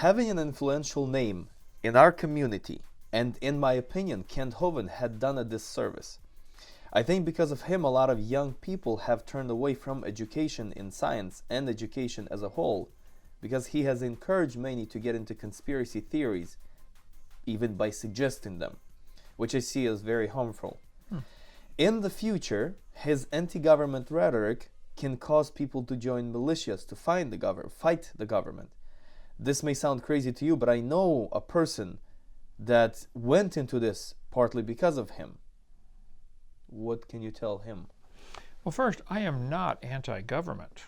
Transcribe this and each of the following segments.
Having an influential name in our community, and in my opinion, Kent Hovin had done a disservice. I think because of him, a lot of young people have turned away from education in science and education as a whole, because he has encouraged many to get into conspiracy theories, even by suggesting them, which I see as very harmful. In the future, his anti-government rhetoric can cause people to join militias to fight the government. This may sound crazy to you, but I know a person that went into this partly because of him. What can you tell him? Well, first, I am not anti-government.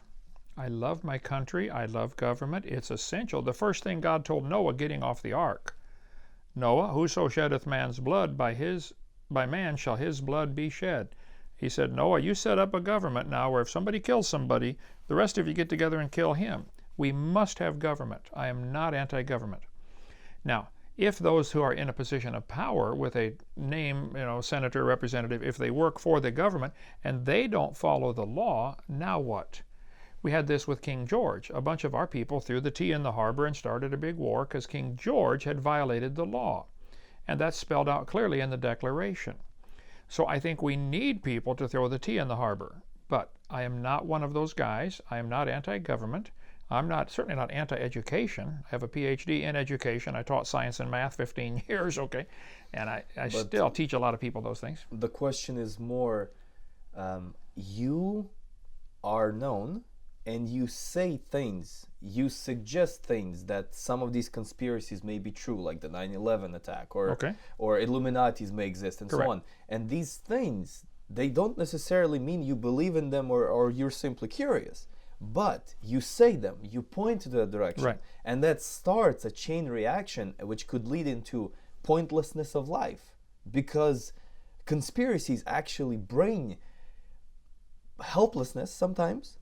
I love my country. I love government. It's essential. The first thing God told Noah getting off the ark, Noah, whoso sheddeth man's blood, by man shall his blood be shed. He said, Noah, you set up a government now where if somebody kills somebody, the rest of you get together and kill him. We must have government. I am not anti-government. Now, if those who are in a position of power with a name, senator, representative, if they work for the government and they don't follow the law, now what? We had this with King George. A bunch of our people threw the tea in the harbor and started a big war because King George had violated the law. And that's spelled out clearly in the Declaration. So I think we need people to throw the tea in the harbor. But I am not one of those guys. I am not anti-government. I'm certainly not anti-education. I have a PhD in education. I taught science and math 15 years, okay? And I still teach a lot of people those things. The question is more, you are known and you say things, you suggest things that some of these conspiracies may be true, like the 9/11 attack, or Illuminatis may exist, and Correct. so on. And these things, they don't necessarily mean you believe in them or you're simply curious. But you say them, you point to that direction, Right. and that starts a chain reaction which could lead into pointlessness of life, because conspiracies actually bring helplessness sometimes,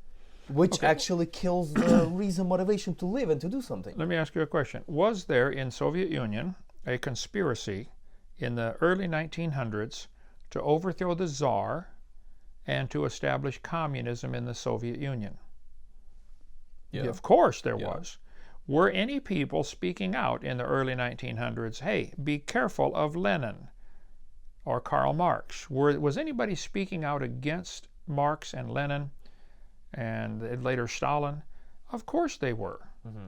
which actually kills the reason, motivation to live and to do something. Let me ask you a question. Was there in Soviet Union a conspiracy in the early 1900s to overthrow the Tsar and to establish communism in the Soviet Union? Yeah. Of course there was. Were any people speaking out in the early 1900s, hey, be careful of Lenin or Karl Marx? Was anybody speaking out against Marx and Lenin and later Stalin? Of course they were. Mm-hmm.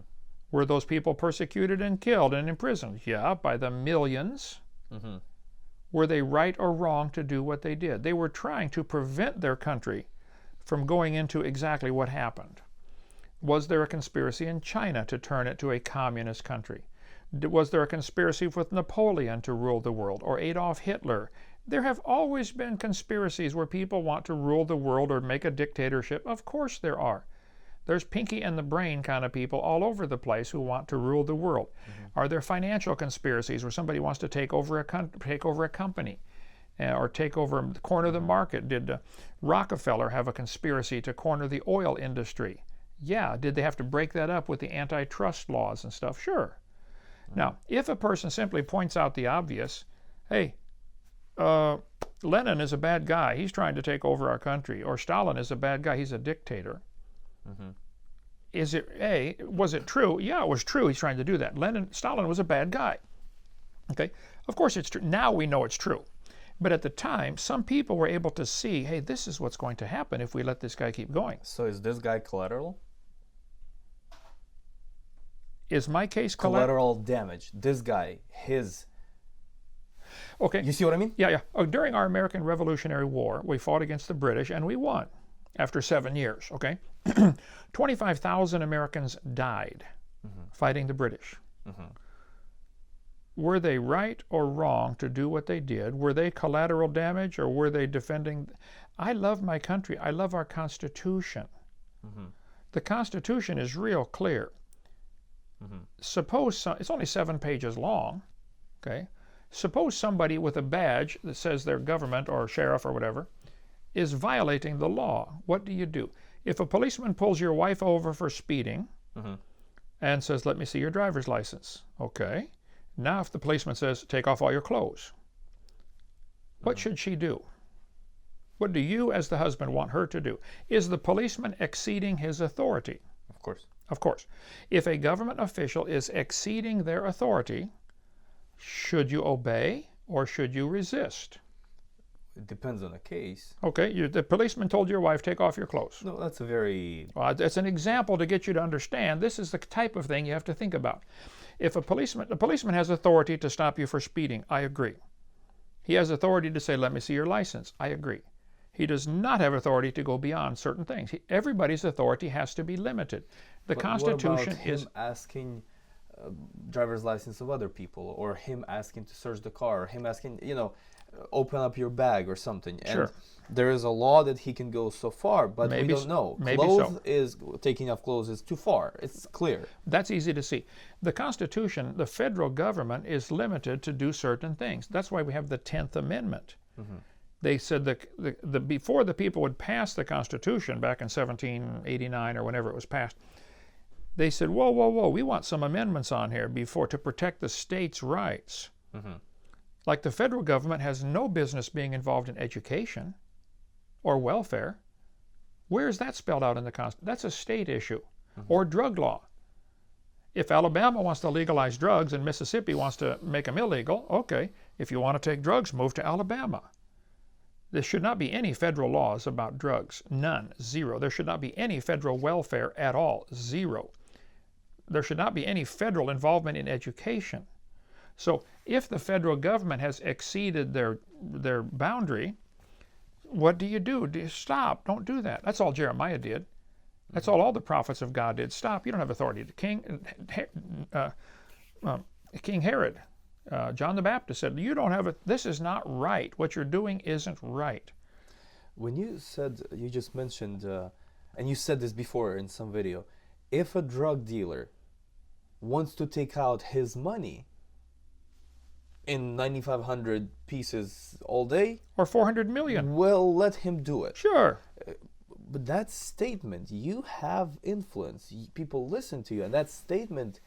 Were those people persecuted and killed and imprisoned? Yeah, by the millions. Mm-hmm. Were they right or wrong to do what they did? They were trying to prevent their country from going into exactly what happened. Was there a conspiracy in China to turn it to a communist country? Was there a conspiracy with Napoleon to rule the world, or Adolf Hitler? There have always been conspiracies where people want to rule the world or make a dictatorship. Of course there are. There's pinky in the brain kind of people all over the place who want to rule the world. Mm-hmm. Are there financial conspiracies where somebody wants to take over a company or take over the corner of the market? Did Rockefeller have a conspiracy to corner the oil industry? Yeah. Did they have to break that up with the antitrust laws and stuff? Sure. Mm-hmm. Now, if a person simply points out the obvious, hey, Lenin is a bad guy, he's trying to take over our country, or Stalin is a bad guy, he's a dictator. Mm-hmm. Was it true? Yeah, it was true, he's trying to do that. Stalin was a bad guy. Okay, of course it's true. Now we know it's true. But at the time, some people were able to see, hey, this is what's going to happen if we let this guy keep going. So is this guy collateral? Is my case collateral damage? This guy, his... Okay. You see what I mean? Yeah. During our American Revolutionary War, we fought against the British and we won after 7 years, okay? 25,000 Americans died fighting the British. Mm-hmm. Were they right or wrong to do what they did? Were they collateral damage, or were they defending? I love my country. I love our Constitution. Mm-hmm. The Constitution is real clear. Mm-hmm. Suppose it's only 7 pages long, okay? Suppose somebody with a badge that says they're government or sheriff or whatever is violating the law. What do? If a policeman pulls your wife over for speeding and says, let me see your driver's license, okay? Now if the policeman says, take off all your clothes, what should she do? What do you as the husband want her to do? Is the policeman exceeding his authority? Of Of course. Of course. If a government official is exceeding their authority, should you obey or should you resist? It depends on the case. Okay, the policeman told your wife, take off your clothes. No, that's a very... Well, it's an example to get you to understand this is the type of thing you have to think about. If the policeman has authority to stop you for speeding, I agree. He has authority to say, let me see your license. I agree. He does not have authority to go beyond certain things. Everybody's authority has to be limited. The Constitution what about him is asking driver's license of other people, or him asking to search the car, or him asking, open up your bag or something. Sure. And there is a law that he can go so far, but Maybe we don't know. maybe so. Taking off clothes is too far. It's clear. That's easy to see. The Constitution, the federal government is limited to do certain things. That's why we have the 10th Amendment. They said that before the people would pass the Constitution back in 1789 or whenever it was passed, they said, whoa, whoa, whoa, we want some amendments on here to protect the states' rights. Like the federal government has no business being involved in education or welfare. Where is that spelled out in the Constitution? That's a state issue. Or drug law. If Alabama wants to legalize drugs and Mississippi wants to make them illegal, okay, if you want to take drugs, move to Alabama. There should not be any federal laws about drugs. None. Zero. There should not be any federal welfare at all. Zero. There should not be any federal involvement in education. So if the federal government has exceeded their boundary, what do? Do you stop? Don't do that. That's all Jeremiah did. That's all the prophets of God did. Stop. You don't have authority. King Herod, John the Baptist said, you don't have it. This is not right. What you're doing isn't right. When you just mentioned, and you said this before in some video, if a drug dealer wants to take out his money in 9,500 pieces all day, or 400 million, well, let him do it. Sure. But that statement, you have influence. People listen to you, and that statement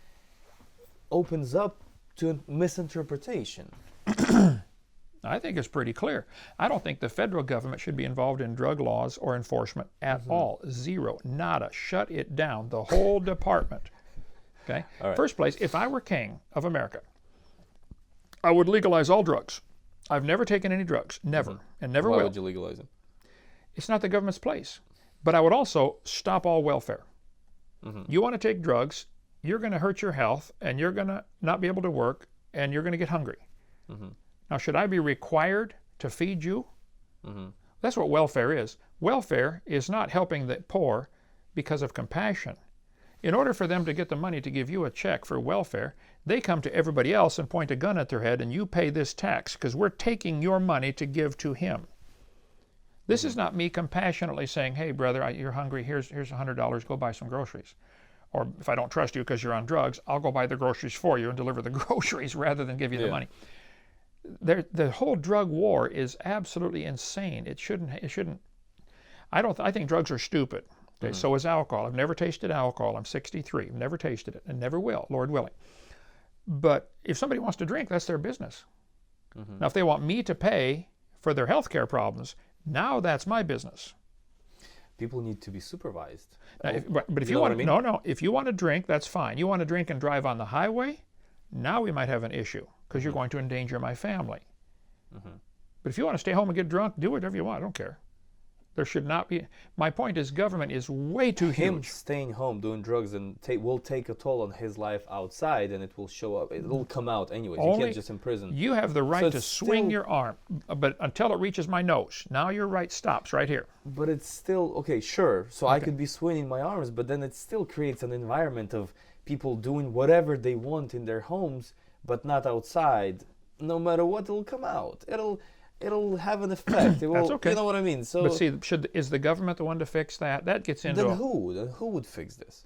opens up to misinterpretation. I think it's pretty clear. I don't think the federal government should be involved in drug laws or enforcement at all. Zero. Nada. Shut it down. The whole department. Okay? All right. First place, if I were king of America, I would legalize all drugs. I've never taken any drugs. Never. And never will. Why would you legalize them? It's not the government's place. But I would also stop all welfare. You want to take drugs, you're going to hurt your health, and you're going to not be able to work, and you're going to get hungry. Now, should I be required to feed you? That's what welfare is. Welfare is not helping the poor because of compassion. In order for them to get the money to give you a check for welfare, they come to everybody else and point a gun at their head, and you pay this tax because we're taking your money to give to him. This is not me compassionately saying, hey, brother, you're hungry, here's $100, go buy some groceries. Or if I don't trust you because you're on drugs, I'll go buy the groceries for you and deliver the groceries rather than give you the money. The whole drug war is absolutely insane. It shouldn't. I think drugs are stupid. Okay, so is alcohol. I've never tasted alcohol. I'm 63. I've never tasted it and never will, Lord willing. But if somebody wants to drink, that's their business. Now, if they want me to pay for their health care problems, now that's my business. People need to be supervised. Now, but if you want, if you want to drink, that's fine. You want to drink and drive on the highway, now we might have an issue because you're going to endanger my family. But if you want to stay home and get drunk, do whatever you want. I don't care. There should not be. My point is, government is way too Him huge. staying home doing drugs and will take a toll on his life outside, and it will show up. It will come out anyways. You can't just imprison. You have the right to swing your arm, but until it reaches my nose. Now your right stops right here. But it's still okay. Sure. So I could be swinging my arms, but then it still creates an environment of people doing whatever they want in their homes, but not outside. No matter what, it'll come out. It'll have an effect. It will, That's okay. You know what I mean? So, but see, is the government the one to fix that? That gets into then who would fix this?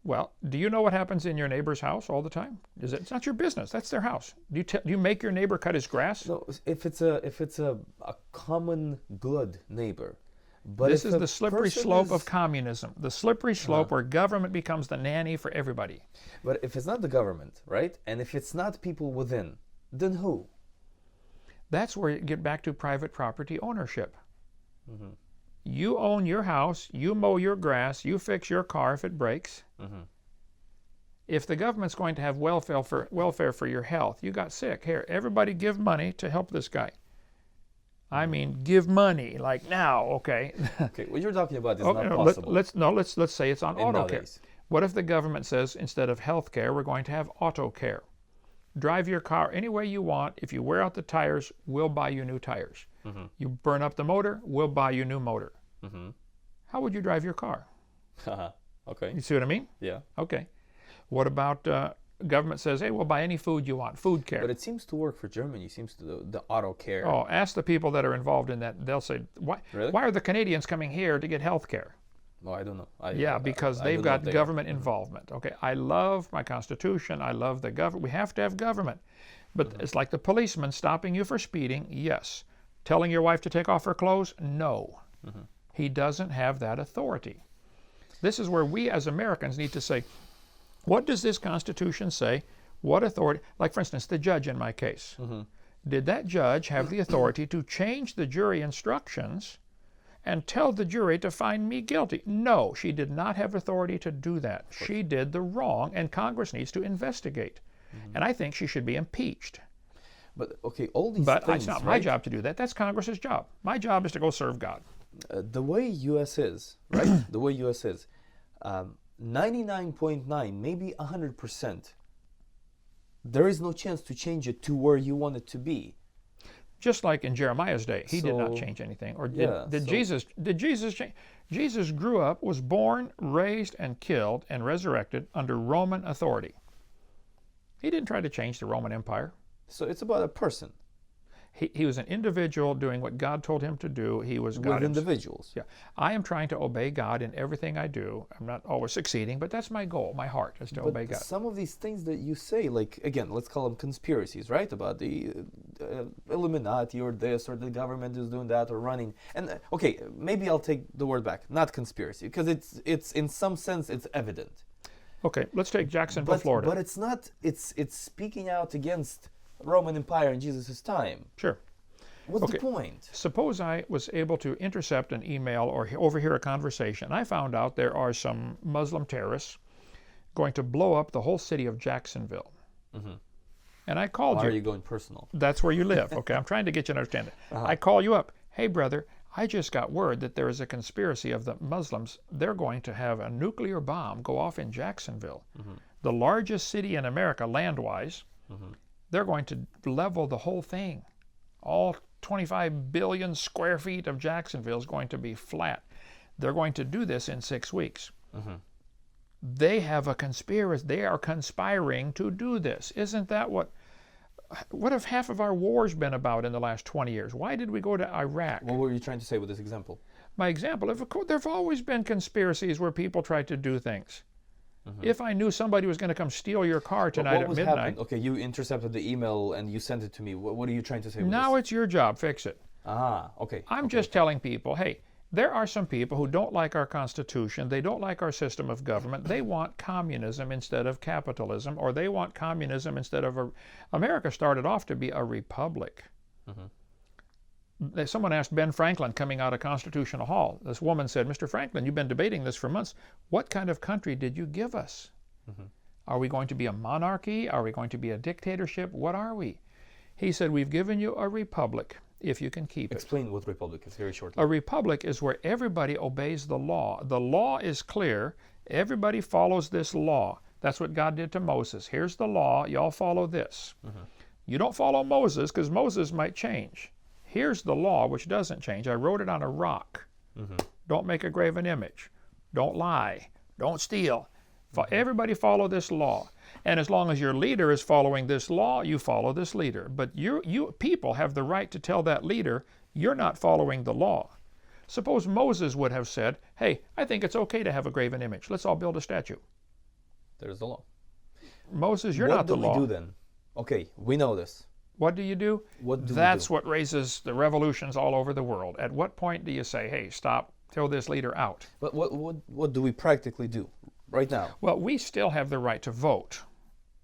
Well, do you know what happens in your neighbor's house all the time? It's not your business. That's their house. Do you make your neighbor cut his grass? No, if it's a common good neighbor. But this is the slippery slope of communism. The slippery slope where government becomes the nanny for everybody. But if it's not the government, right? And if it's not people within, then who? That's where you get back to private property ownership. You own your house, you mow your grass, you fix your car if it breaks. If the government's going to have welfare for your health, you got sick, here, everybody give money to help this guy. I mean, give money, like now, okay? Okay, what you're talking about is Okay, not possible. Let's say it's on in auto care. nowadays. What if the government says instead of health care, we're going to have auto care? Drive your car any way you want. If you wear out the tires, we'll buy you new tires. You burn up the motor, we'll buy you new motor. How would you drive your car? Okay. You see what I mean? Yeah. Okay. What about government says, hey, we'll buy any food you want, food care. But it seems to work for Germany. Seems to the auto care. Oh, ask the people that are involved in that. They'll say, why are the Canadians coming here to get health care? Well, I don't know. Because they've got government involvement. Okay, I love my Constitution. I love the government. We have to have government. But it's like the policeman stopping you for speeding, yes. Telling your wife to take off her clothes, no. He doesn't have that authority. This is where we as Americans need to say, what does this Constitution say? What authority? Like, for instance, the judge in my case. Did that judge have the authority to change the jury instructions and tell the jury to find me guilty? No, she did not have authority to do that. She did the wrong, and Congress needs to investigate. And I think she should be impeached. But, okay, all these But things, it's not right? my job to do that. That's Congress's job. My job is to go serve God. The way U.S. is, right? The way U.S. is, 99.9, maybe 100%, there is no chance to change it to where you want it to be. Just like in Jeremiah's day, he did not change anything. Or did Jesus change? Jesus grew up, was born, raised, and killed, and resurrected under Roman authority. He didn't try to change the Roman Empire. So it's about a person. He was an individual doing what God told him to do. He was God. With individuals. Yeah. I am trying to obey God in everything I do. I'm not always succeeding, but that's my goal. My heart is to obey God. Some of these things that you say, like, again, let's call them conspiracies, right? About the Illuminati or this, or the government is doing that or running. And, okay, maybe I'll take the word back. Not conspiracy, because it's in some sense, it's evident. Okay, let's take Jacksonville, Florida. But it's not, it's speaking out against Roman Empire in Jesus' time. Sure. What's the point? Suppose I was able to intercept an email or overhear a conversation. I found out there are some Muslim terrorists going to blow up the whole city of Jacksonville. And I called you. Why are you going personal? That's where you live. Okay, I'm trying to get you to understand it. I call you up. Hey, brother, I just got word that there is a conspiracy of the Muslims. They're going to have a nuclear bomb go off in Jacksonville, the largest city in America land-wise. They're going to level the whole thing. All 25 billion square feet of Jacksonville is going to be flat. They're going to do this in 6 weeks. They have a conspiracy. They are conspiring to do this. Isn't that what have half of our wars been about in the last 20 years? Why did we go to Iraq? What were you trying to say with this example? My example, there have always been conspiracies where people tried to do things. If I knew somebody was going to come steal your car tonight at midnight... Happened? Okay, you intercepted the email and you sent it to me. What are you trying to say with Now this? it's your job. Fix it. Okay. I'm just telling people, hey, there are some people who don't like our Constitution. They don't like our system of government. They want communism instead of capitalism, or they want communism instead of America started off to be a republic. Someone asked Ben Franklin coming out of Constitutional Hall. This woman said, Mr. Franklin, you've been debating this for months. What kind of country did you give us? Are we going to be a monarchy? Are we going to be a dictatorship? What are we? He said, we've given you a republic, if you can keep it. Explain what republic is very shortly. A republic is where everybody obeys the law. The law is clear. Everybody follows this law. That's what God did to Moses. Here's the law. Y'all follow this. You don't follow Moses because Moses might change. Here's the law, which doesn't change. I wrote it on a rock. Don't make a graven image. Don't lie. Don't steal. Everybody follow this law. And as long as your leader is following this law, you follow this leader. But you people have the right to tell that leader, you're not following the law. Suppose Moses would have said, hey, I think it's okay to have a graven image. Let's all build a statue. There's the law. Moses, you're not the law. What do we do then? Okay, we know this. What do you do? That's what raises the revolutions all over the world. At what point do you say, hey, stop, throw this leader out? But what do we practically do right now? Well, we still have the right to vote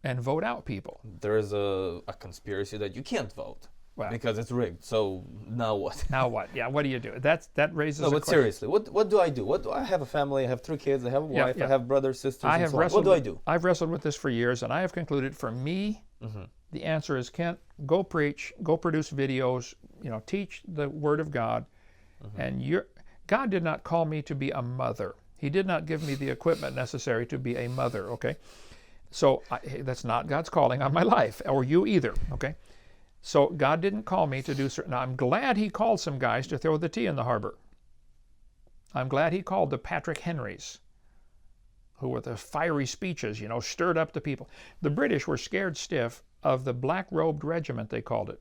and vote out people. There is a conspiracy that you can't vote. Well, because it's rigged. So now what? now what? Yeah, what do you do? That raises No, a but question. seriously, what do I do? I have a family, I have 3 kids, I have a wife, yeah. I have brothers, sisters, I and have so on. wrestled. What do I do? I've wrestled with this for years, and I have concluded, for me, the answer is, Kent, go preach, go produce videos, teach the Word of God, and God did not call me to be a mother. He did not give me the equipment necessary to be a mother. Okay, so that's not God's calling on my life, or you either. Okay. So God didn't call me to do certain. Now, I'm glad He called some guys to throw the tea in the harbor. I'm glad He called the Patrick Henrys, who with the fiery speeches, stirred up the people. The British were scared stiff of the black-robed regiment, they called it.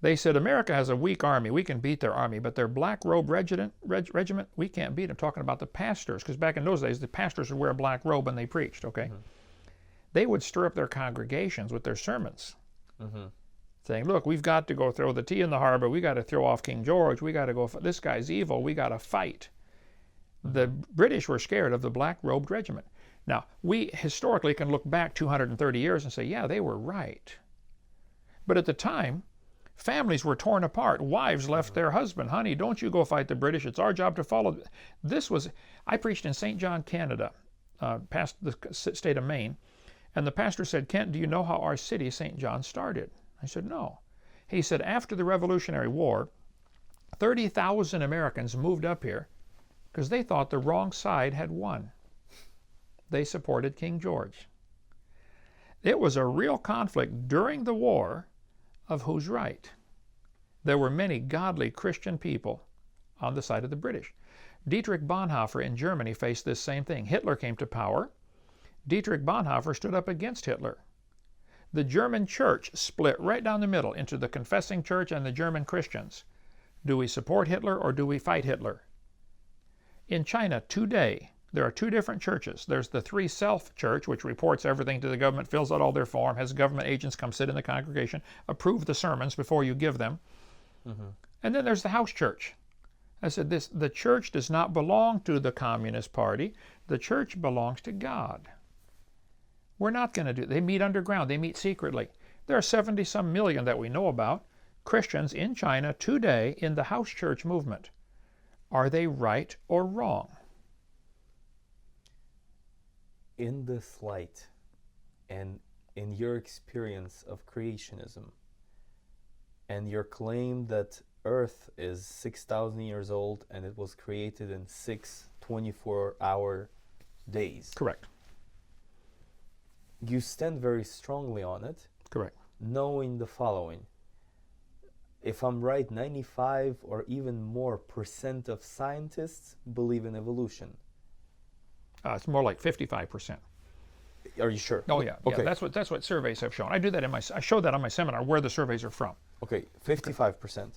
They said, America has a weak army. We can beat their army, but their black-robed regiment, we can't beat them. Talking about the pastors, because back in those days, the pastors would wear a black robe when they preached, okay? They would stir up their congregations with their sermons, saying, look, we've got to go throw the tea in the harbor. We got to throw off King George. We got to go, this guy's evil. We got to fight. The British were scared of the black-robed regiment. Now, we historically can look back 230 years and say, yeah, they were right. But at the time, families were torn apart. Wives left their husband. Honey, don't you go fight the British. It's our job to follow. I preached in St. John, Canada, past the state of Maine, and the pastor said, Kent, do you know how our city, St. John, started? I said, no. He said, after the Revolutionary War, 30,000 Americans moved up here because they thought the wrong side had won. They supported King George. It was a real conflict during the war of who's right. There were many godly Christian people on the side of the British. Dietrich Bonhoeffer in Germany faced this same thing. Hitler came to power. Dietrich Bonhoeffer stood up against Hitler. The German church split right down the middle into the confessing church and the German Christians. Do we support Hitler or do we fight Hitler? In China today, there are 2 different churches. There's the Three Self Church, which reports everything to the government, fills out all their form, has government agents come sit in the congregation, approve the sermons before you give them. And then there's the House Church. I said, the church does not belong to the Communist Party. The church belongs to God. We're not going to do it. They meet underground. They meet secretly. There are 70-some million that we know about, Christians in China today in the house church movement. Are they right or wrong? In this light, and in your experience of creationism, and your claim that Earth is 6,000 years old and it was created in 6 24-hour days. Correct. You stand very strongly on it. Correct. Knowing the following. If I'm right, 95 or even more % of scientists believe in evolution. It's more like 55%. Are you sure? Oh yeah. Okay. Yeah, that's what surveys have shown. I do that I showed that on my seminar where the surveys are from. Okay, 55%.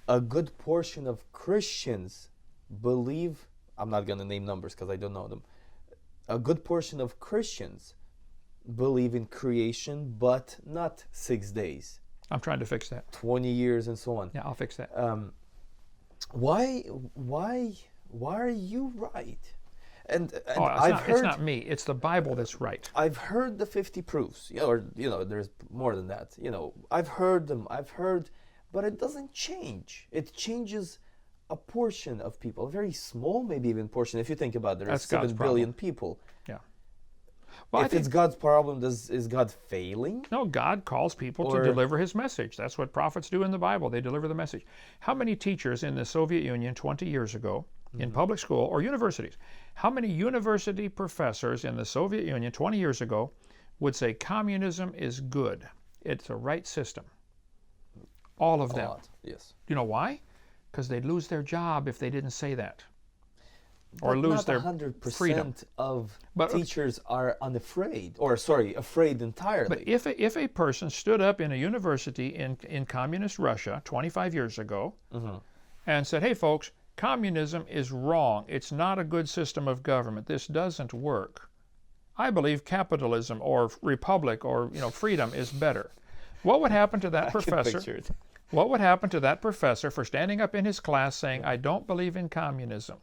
A good portion of Christians believe, I'm not going to name numbers because I don't know them. A good portion of Christians believe in creation, but not 6 days. I'm trying to fix that. 20 years and so on. Yeah, I'll fix that. Why are you right? And it's not me. It's the Bible that's right. I've heard the 50 proofs, or there's more than that. I've heard them. But it doesn't change. It changes a portion of people, a very small, maybe even portion. If you think about it, there's 7 billion people. Yeah. Well, if it's God's problem, is God failing? No, God calls people to deliver His message. That's what prophets do in the Bible. They deliver the message. How many teachers in the Soviet Union 20 years ago in public school or universities, how many university professors in the Soviet Union 20 years ago would say communism is good? It's a right system. All of them. A lot, yes. Do you know why? Because they'd lose their job if they didn't say that. Or But lose not their 100% freedom. of But- teachers are afraid entirely. But if a person stood up in a university in communist Russia 25 years ago and said, hey folks, communism is wrong. It's not a good system of government. This doesn't work. I believe capitalism or republic or freedom is better. What would happen to that professor? Picture it. What would happen to that professor for standing up in his class saying, I don't believe in communism?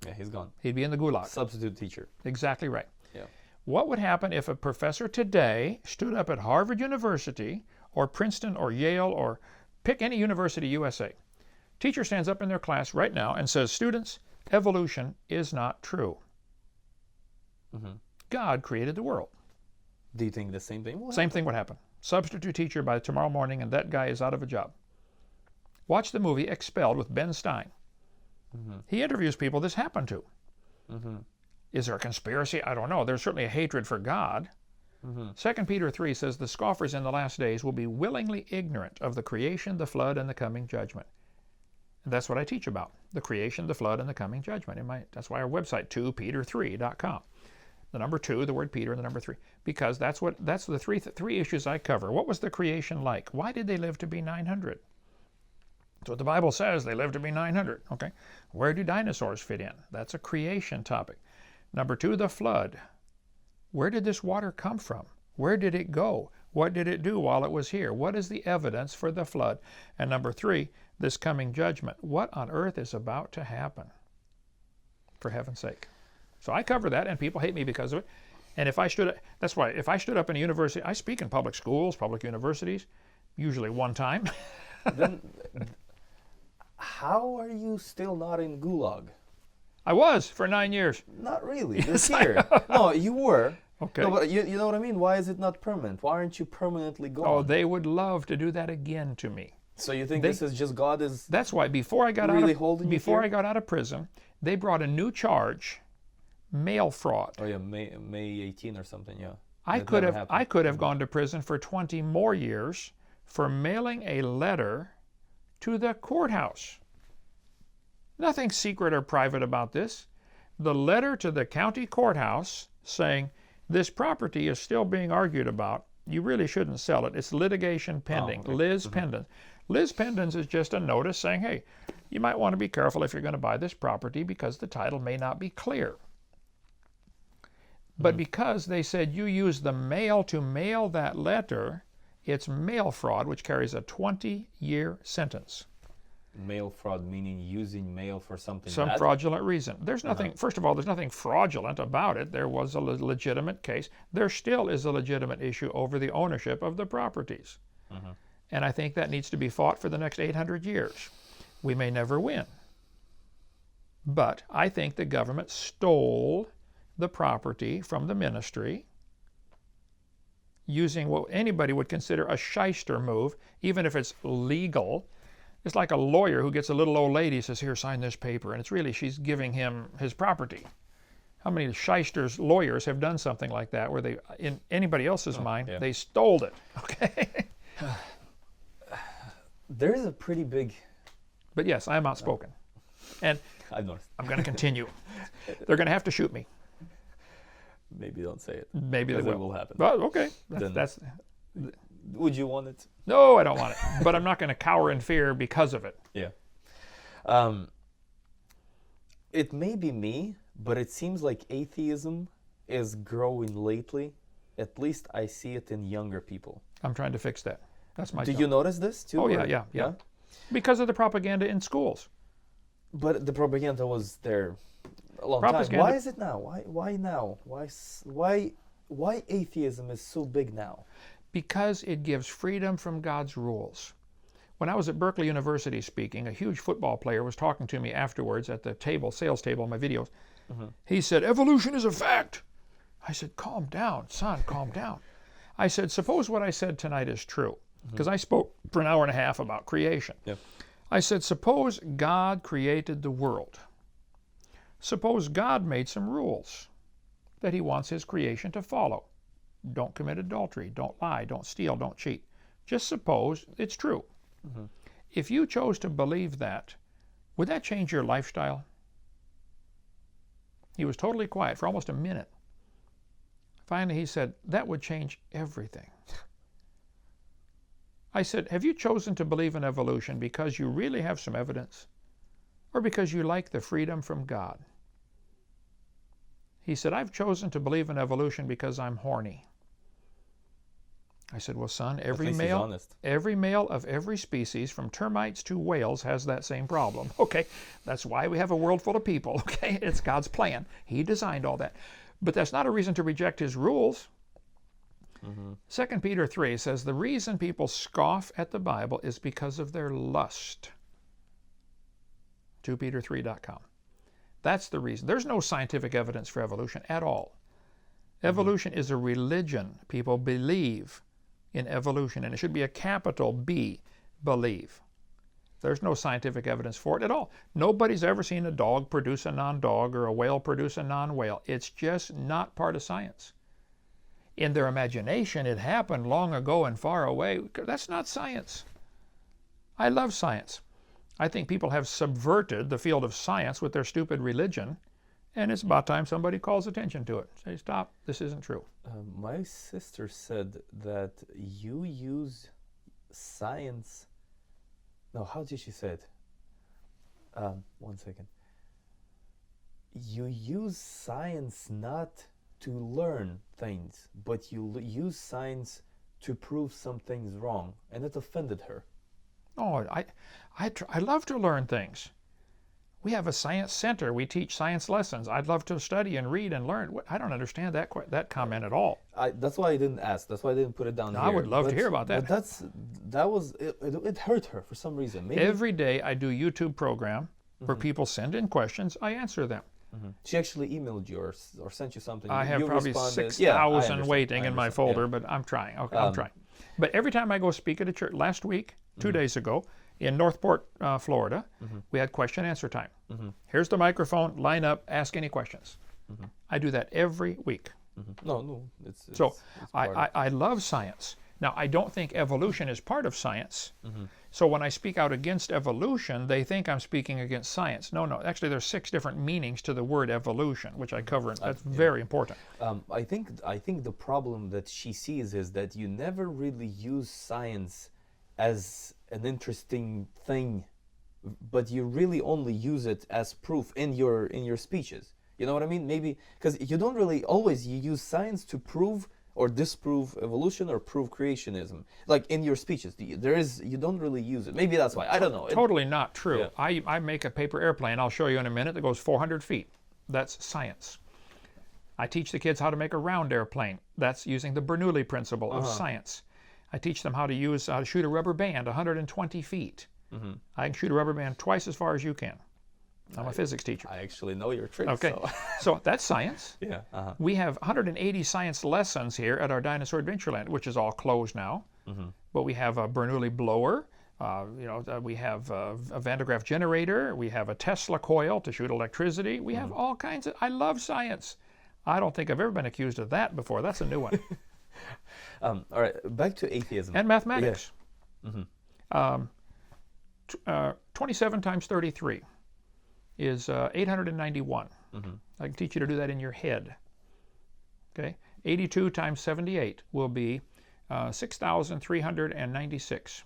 Yeah, he's gone. He'd be in the gulag. Substitute teacher. Exactly right. Yeah. What would happen if a professor today stood up at Harvard University or Princeton or Yale or pick any university USA. Teacher stands up in their class right now and says, students, evolution is not true. God created the world. Do you think the same thing will happen? Same thing would happen. Substitute teacher by tomorrow morning and that guy is out of a job. Watch the movie Expelled with Ben Stein. He interviews people this happened to. Is there a conspiracy? I don't know. There's certainly a hatred for God. 2 Peter 3 says the scoffers in the last days will be willingly ignorant of the creation, the flood, and the coming judgment. And that's what I teach about, the creation, the flood, and the coming judgment. That's why our website, 2peter3.com. The number 2, the word Peter, and the number 3. Because that's the three issues I cover. What was the creation like? Why did they live to be 900? That's what the Bible says. They lived to be 900. Okay. Where do dinosaurs fit in? That's a creation topic. Number 2, the flood. Where did this water come from? Where did it go? What did it do while it was here? What is the evidence for the flood? And number 3, this coming judgment. What on earth is about to happen? For heaven's sake. So I cover that, and people hate me because of it. And if I stood up in a university, I speak in public schools, public universities, usually one time. Then how are you still not in Gulag? I was for 9 years. Not really. This year. No, you were. Okay. No, but you know what I mean? Why is it not permanent? Why aren't you permanently gone? Oh, they would love to do that again to me. So you think this is just God is... That's why before I got I got out of prison, they brought a new charge, mail fraud. Oh yeah, May 18 or something, yeah. I could have gone to prison for 20 more years for mailing a letter to the courthouse. Nothing secret or private about this. The letter to the county courthouse saying, this property is still being argued about. You really shouldn't sell it. It's litigation pending. Oh, okay. Liz Pendens. Liz Pendens is just a notice saying, hey, you might want to be careful if you're going to buy this property because the title may not be clear. But because they said you use the mail to mail that letter, it's mail fraud, which carries a 20-year sentence. Mail fraud meaning using mail for something Some bad? fraudulent reason. There's nothing, first of all, there's nothing fraudulent about it. There was a legitimate case. There still is a legitimate issue over the ownership of the properties. And I think that needs to be fought for the next 800 years. We may never win. But I think the government stole the property from the ministry using what anybody would consider a shyster move, even if it's legal. It's like a lawyer who gets a little old lady, says, here, sign this paper, and it's really she's giving him his property. How many shysters lawyers have done something like that where they, in anybody else's mind, they stole it, okay? There is a pretty big... But yes, I am outspoken. And I've noticed. I'm going to continue. They're going to have to shoot me. Maybe don't say it. Maybe they will. It will happen. Well, okay. Would you want it? No, I don't want it. But I'm not going to cower in fear because of it. Yeah. It may be me, but it seems like atheism is growing lately. At least I see it in younger people. I'm trying to fix that. That's my Do job. you notice this too? Oh, yeah. Because of the propaganda in schools. But the propaganda was there a long time. Why is it now? Why now? Why atheism is so big now? Because it gives freedom from God's rules. When I was at Berkeley University speaking, a huge football player was talking to me afterwards at the table, sales table, my videos. He said, evolution is a fact. I said, calm down, son, calm down. I said, suppose what I said tonight is true. Because I spoke for an hour and a half about creation. Yep. I said, suppose God created the world. Suppose God made some rules that he wants his creation to follow. Don't commit adultery, don't lie, don't steal, don't cheat. Just suppose it's true. If you chose to believe that, would that change your lifestyle? He was totally quiet for almost a minute. Finally, he said, that would change everything. I said, have you chosen to believe in evolution because you really have some evidence, or because you like the freedom from God? He said, I've chosen to believe in evolution because I'm horny. I said, well, son, every male of every species, from termites to whales, has that same problem. Okay, that's why we have a world full of people. Okay, it's God's plan. He designed all that. But that's not a reason to reject his rules. 2 Peter 3 says the reason people scoff at the Bible is because of their lust. 2peter3.com. That's the reason. There's no scientific evidence for evolution at all. Evolution is a religion. People believe in evolution, and it should be a capital B, believe. There's no scientific evidence for it at all. Nobody's ever seen a dog produce a non-dog or a whale produce a non-whale. It's just not part of science. In their imagination, it happened long ago and far away. That's not science. I love science. I think people have subverted the field of science with their stupid religion, and it's about time somebody calls attention to it. Say, stop, this isn't true. My sister said that you use science. No, how did she say it? 1 second. You use science not to learn things, but you use science to prove some things wrong, and it offended her. Oh, I love to learn things. We have a science center. We teach science lessons. I'd love to study and read and learn. I don't understand that comment at all. That's why I didn't ask. That's why I didn't put it down here. I would love to hear about that. But it hurt her for some reason. Maybe. Every day I do YouTube program where people send in questions. I answer them. She actually emailed you or sent you something. I have you probably responded. 6,000 waiting in my folder, yeah. but I'm trying. Okay, I'm trying. But every time I go speak at a church, last week, 2 days ago, in Northport, Florida, we had question answer time. Here's the microphone, line up, ask any questions. I do that every week. No, it's I love science. Now, I don't think evolution is part of science. So when I speak out against evolution, they think I'm speaking against science. No. Actually, there's 6 different meanings to the word evolution, which I cover. That's very important. I think the problem that she sees is that you never really use science as an interesting thing, but you really only use it as proof in your speeches. You know what I mean? Maybe because you don't really always you use science to prove or disprove evolution or prove creationism. Like in your speeches, you don't really use it. Maybe that's why. I don't know. Totally not true. Yeah. I make a paper airplane. I'll show you in a minute that goes 400 feet. That's science. I teach the kids how to make a round airplane. That's using the Bernoulli principle of science. I teach them how to shoot a rubber band 120 feet. I can shoot a rubber band twice as far as you can. I'm a physics teacher. I actually know your tricks. Okay, so that's science. Yeah. We have 180 science lessons here at our Dinosaur Adventureland, which is all closed now. But we have a Bernoulli blower. We have a Van de Graaff generator. We have a Tesla coil to shoot electricity. We have all kinds of. I love science. I don't think I've ever been accused of that before. That's a new one. All right, back to atheism and mathematics. 27 times 33 is 891. I can teach you to do that in your head. Okay, 82 times 78 will be 6,396.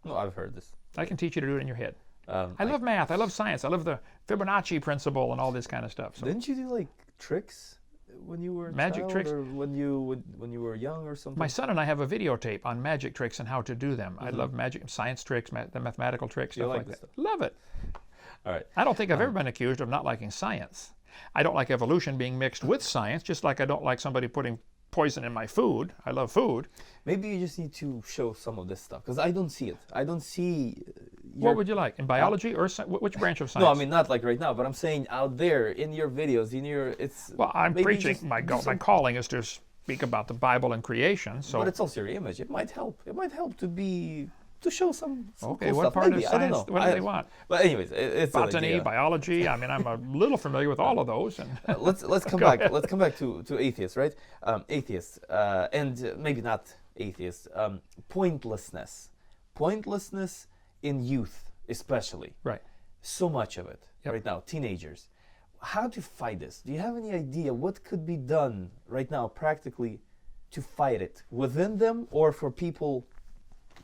No, I've heard this. I can teach you to do it in your head. I love math. I love science. I love the Fibonacci principle and all this kind of stuff. So. Didn't you do like tricks when you were a magic child, tricks? or when you were young or something? My son and I have a videotape on magic tricks and how to do them. I love magic, science tricks, the mathematical tricks, stuff like that. Stuff? Love it. All right. I don't think I've ever been accused of not liking science. I don't like evolution being mixed with science, just like I don't like somebody putting poison in my food. I love food. Maybe you just need to show some of this stuff, because I don't see it. I don't see... What would you like? In biology or which branch of science? No, I mean, not like right now, but I'm saying out there, in your videos, Well, I'm preaching. My calling is to speak about the Bible and creation. So. But it's also your image. It might help. It might help to show some okay, cool what stuff. part Maybe, of science? I don't know. What do they want? But anyways, it's botany, biology. I mean, I'm a little familiar with all of those. And let's come back. Let's come back to atheists, right? Atheists, and maybe not atheists. Pointlessness in youth, especially. Right. So much of it right now. Teenagers. How to fight this? Do you have any idea what could be done right now, practically, to fight it within them or for people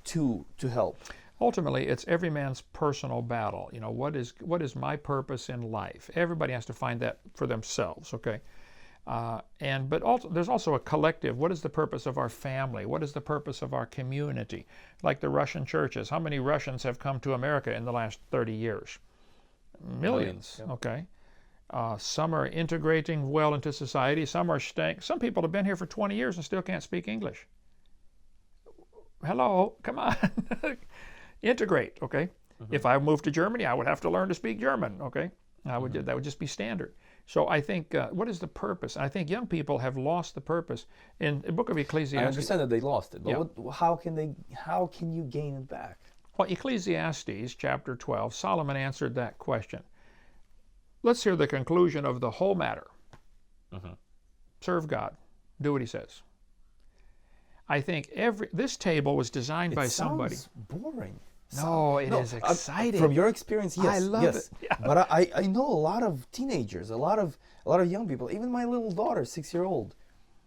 to help? Ultimately, it's every man's personal battle. You know, what is my purpose in life? Everybody has to find that for themselves. Okay, but also there's also a collective. What is the purpose of our family? What is the purpose of our community? Like the Russian churches. How many Russians have come to America in the last 30 years? Millions. Yeah. Okay. Some are integrating well into society. Some are staying. Some people have been here for 20 years and still can't speak English. Hello, come on. Integrate, okay? If I moved to Germany, I would have to learn to speak German, okay? That would just be standard. So I think, what is the purpose? I think young people have lost the purpose. In the book of Ecclesiastes. I understand that they lost it, but Yeah. how can you gain it back? Well, Ecclesiastes chapter 12, Solomon answered that question. Let's hear the conclusion of the whole matter. Serve God. Do what he says. I think this table was designed by somebody. It sounds boring. No, it is exciting. From your experience, yes. I love it. Yeah. But I know a lot of teenagers, a lot of young people, even my little daughter, 6-year-old.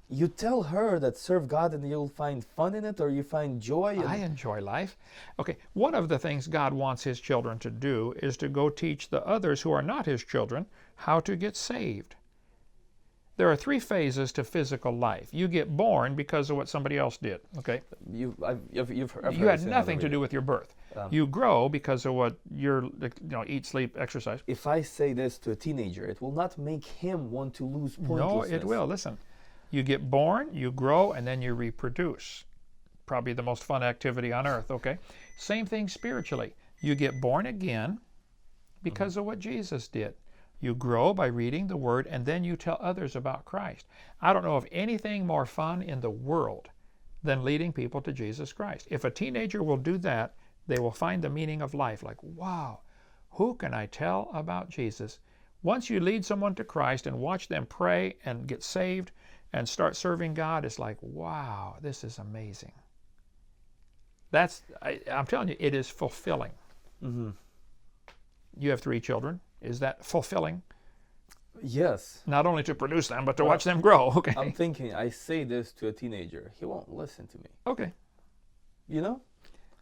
You tell her that serve God and you'll find fun in it, or you find joy. I enjoy life. Okay, one of the things God wants his children to do is to go teach the others who are not his children how to get saved. There are 3 phases to physical life. You get born because of what somebody else did, okay? You had nothing to do with your birth. You grow because of what eat, sleep, exercise. If I say this to a teenager, it will not make him want to lose pointlessness. No, it will. Listen, you get born, you grow, and then you reproduce. Probably the most fun activity on earth, okay? Same thing spiritually. You get born again because of what Jesus did. You grow by reading the Word, and then you tell others about Christ. I don't know of anything more fun in the world than leading people to Jesus Christ. If a teenager will do that, they will find the meaning of life. Like, wow, who can I tell about Jesus? Once you lead someone to Christ and watch them pray and get saved and start serving God, it's like, wow, this is amazing. I'm telling you, it is fulfilling. You have 3 children. Is that fulfilling? Yes. Not only to produce them, but to watch them grow. Okay. I'm thinking, I say this to a teenager, he won't listen to me. Okay. You know?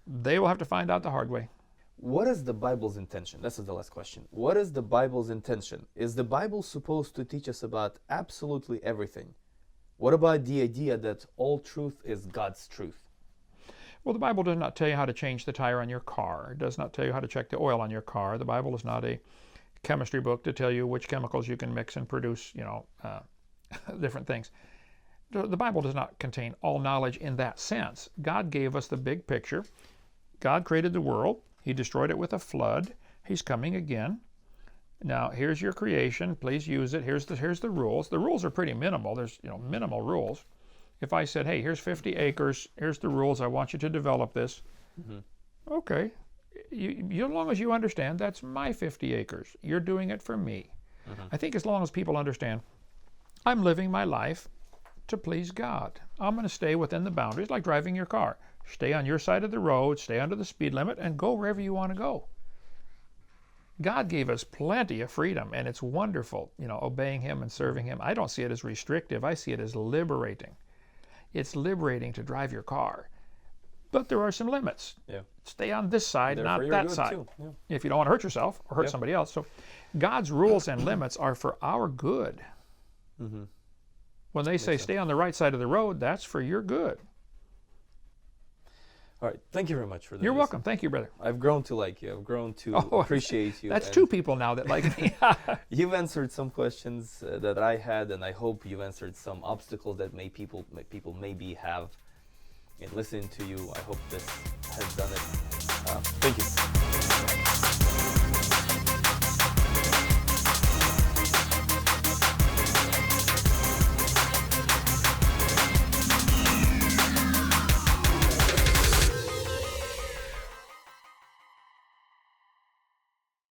They will have to find out the hard way. What is the Bible's intention? This is the last question. What is the Bible's intention? Is the Bible supposed to teach us about absolutely everything? What about the idea that all truth is God's truth? Well, the Bible does not tell you how to change the tire on your car. It does not tell you how to check the oil on your car. The Bible is not a chemistry book to tell you which chemicals you can mix and produce, different things. The Bible does not contain all knowledge in that sense. God gave us the big picture. God created the world. He destroyed it with a flood. He's coming again. Now, here's your creation. Please use it. Here's the rules. The rules are pretty minimal. There's minimal rules. If I said, hey, here's 50 acres. Here's the rules. I want you to develop this. Okay. As long as you understand, that's my 50 acres. You're doing it for me. I think as long as people understand, I'm living my life to please God. I'm going to stay within the boundaries, like driving your car. Stay on your side of the road, stay under the speed limit, and go wherever you want to go. God gave us plenty of freedom, and it's wonderful, obeying Him and serving Him. I don't see it as restrictive. I see it as liberating. It's liberating to drive your car. But there are some limits. Yeah. Stay on this side, not that side. Yeah. If you don't want to hurt yourself or hurt somebody else. So God's rules and limits are for our good. When they say stay on the right side of the road, that's for your good. All right. Thank you very much for that. You're welcome. Thank you, brother. I've grown to like you. I've grown to appreciate you. That's 2 people now that like me. You've answered some questions that I had, and I hope you've answered some obstacles that people maybe have in listening to you. I hope this has done it. Thank you.